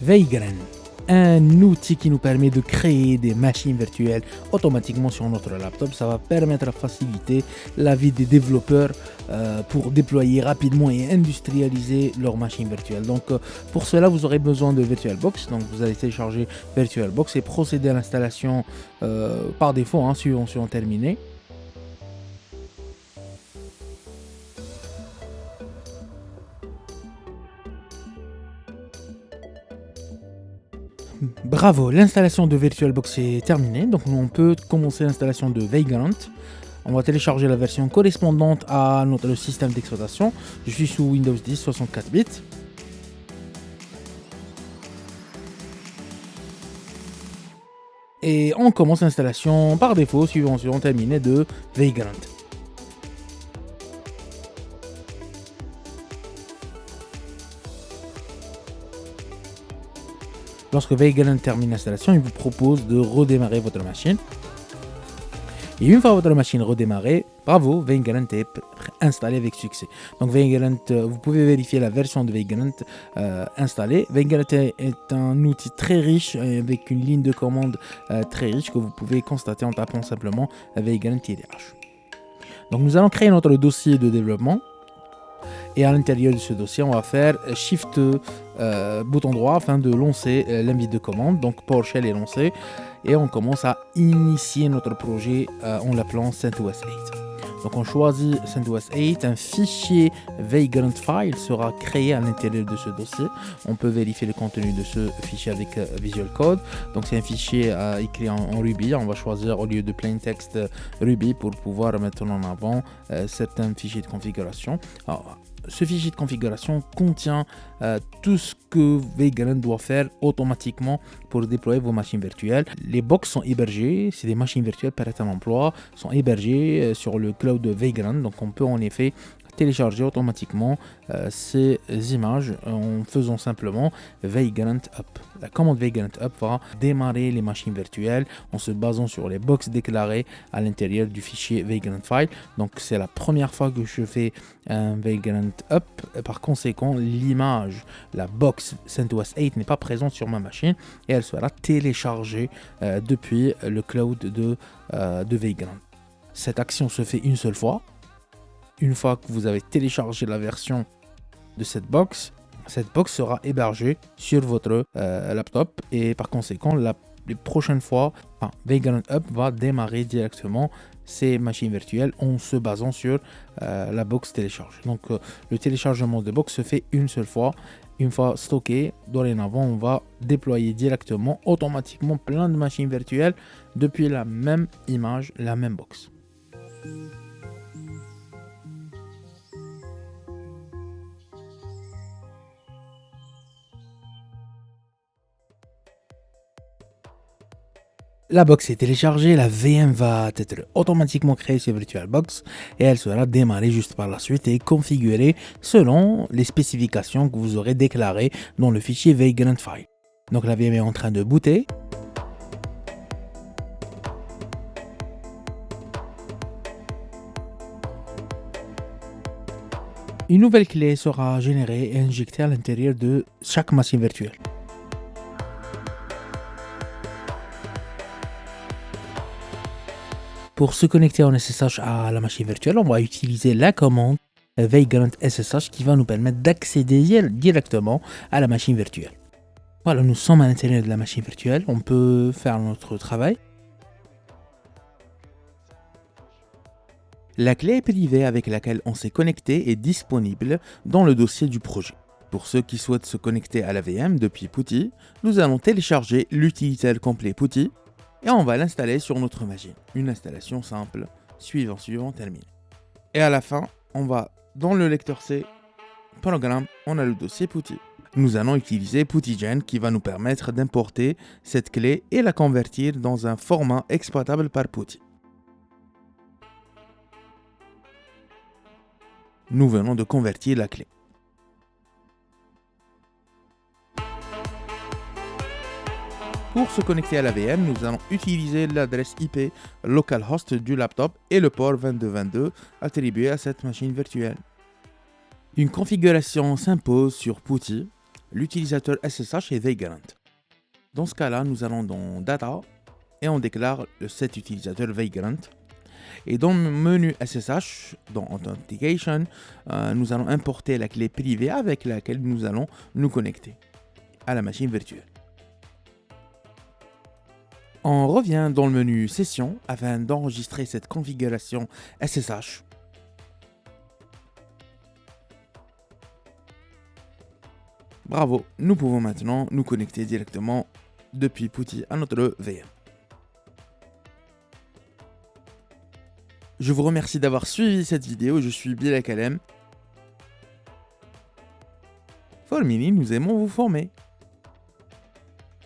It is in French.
Vagrant, un outil qui nous permet de créer des machines virtuelles automatiquement sur notre laptop. Ça va permettre de faciliter la vie des développeurs pour déployer rapidement et industrialiser leurs machines virtuelles. Donc pour cela, vous aurez besoin de VirtualBox. Donc vous allez télécharger VirtualBox et procéder à l'installation par défaut, suivant terminé. Bravo, l'installation de VirtualBox est terminée, donc on peut commencer l'installation de Vagrant. On va télécharger la version correspondante à notre système d'exploitation. Je suis sous Windows 10 64 bits. Et on commence l'installation par défaut, suivant terminé de Vagrant. Lorsque Vagrant termine l'installation, il vous propose de redémarrer votre machine. Et une fois votre machine redémarrée, bravo, Vagrant est installé avec succès. Donc Vagrant, vous pouvez vérifier la version de Vagrant installée. Vagrant est un outil très riche avec une ligne de commande très riche que vous pouvez constater en tapant simplement Vagrant-h. Donc nous allons créer notre dossier de développement. Et à l'intérieur de ce dossier, on va faire Shift bouton droit afin de lancer l'invite de commande. Donc PowerShell est lancé et on commence à initier notre projet en l'appelant CentOS 8. Donc on choisit CentOS 8, un fichier Vagrant File sera créé à l'intérieur de ce dossier. On peut vérifier le contenu de ce fichier avec Visual Code. Donc c'est un fichier écrit en Ruby. On va choisir au lieu de plain text Ruby pour pouvoir mettre en avant certains fichiers de configuration. Alors, ce fichier de configuration contient tout ce que Vagrant doit faire automatiquement pour déployer vos machines virtuelles. Les box sont hébergées, c'est des machines virtuelles par un emploi, sont hébergées sur le cloud de Vagrant. Donc on peut en effet télécharger automatiquement ces images en faisant simplement Vagrant Up. La commande Vagrant Up va démarrer les machines virtuelles en se basant sur les box déclarées à l'intérieur du fichier Vagrant File. Donc c'est la première fois que je fais un Vagrant Up. Par conséquent, l'image, la box CentOS 8 n'est pas présente sur ma machine et elle sera téléchargée depuis le cloud de Vagrant. Cette action se fait une seule fois. Une fois que vous avez téléchargé la version de cette box sera hébergée sur votre laptop et par conséquent, les prochaines fois, Vagrant Up va démarrer directement ces machines virtuelles en se basant sur la box téléchargée. Donc le téléchargement de box se fait une seule fois. Une fois stocké, dorénavant, on va déployer directement, automatiquement plein de machines virtuelles depuis la même image, la même box. La box est téléchargée, la VM va être automatiquement créée sur VirtualBox et elle sera démarrée juste par la suite et configurée selon les spécifications que vous aurez déclarées dans le fichier Vagrant File. Donc la VM est en train de booter. Une nouvelle clé sera générée et injectée à l'intérieur de chaque machine virtuelle. Pour se connecter en SSH à la machine virtuelle, on va utiliser la commande Vagrant SSH qui va nous permettre d'accéder directement à la machine virtuelle. Voilà, nous sommes à l'intérieur de la machine virtuelle, on peut faire notre travail. La clé privée avec laquelle on s'est connecté est disponible dans le dossier du projet. Pour ceux qui souhaitent se connecter à la VM depuis PuTTY, nous allons télécharger l'utilitaire complet PuTTY et on va l'installer sur notre machine. Une installation simple, suivant, terminé. Et à la fin, on va dans le lecteur C, programme, on a le dossier PuTTY. Nous allons utiliser PuTTYGen qui va nous permettre d'importer cette clé et la convertir dans un format exploitable par PuTTY. Nous venons de convertir la clé. Pour se connecter à la VM, nous allons utiliser l'adresse IP localhost du laptop et le port 2222 attribué à cette machine virtuelle. Une configuration s'impose sur PuTTY. l'utilisateur SSH est Vagrant. Dans ce cas-là, nous allons dans Data et on déclare cet utilisateur Vagrant. Et dans le menu SSH, dans Authentication, nous allons importer la clé privée avec laquelle nous allons nous connecter à la machine virtuelle. On revient dans le menu Session afin d'enregistrer cette configuration SSH. Bravo, nous pouvons maintenant nous connecter directement depuis PuTTY à notre VM. Je vous remercie d'avoir suivi cette vidéo, je suis Bilal Kalem. Formini, nous aimons vous former.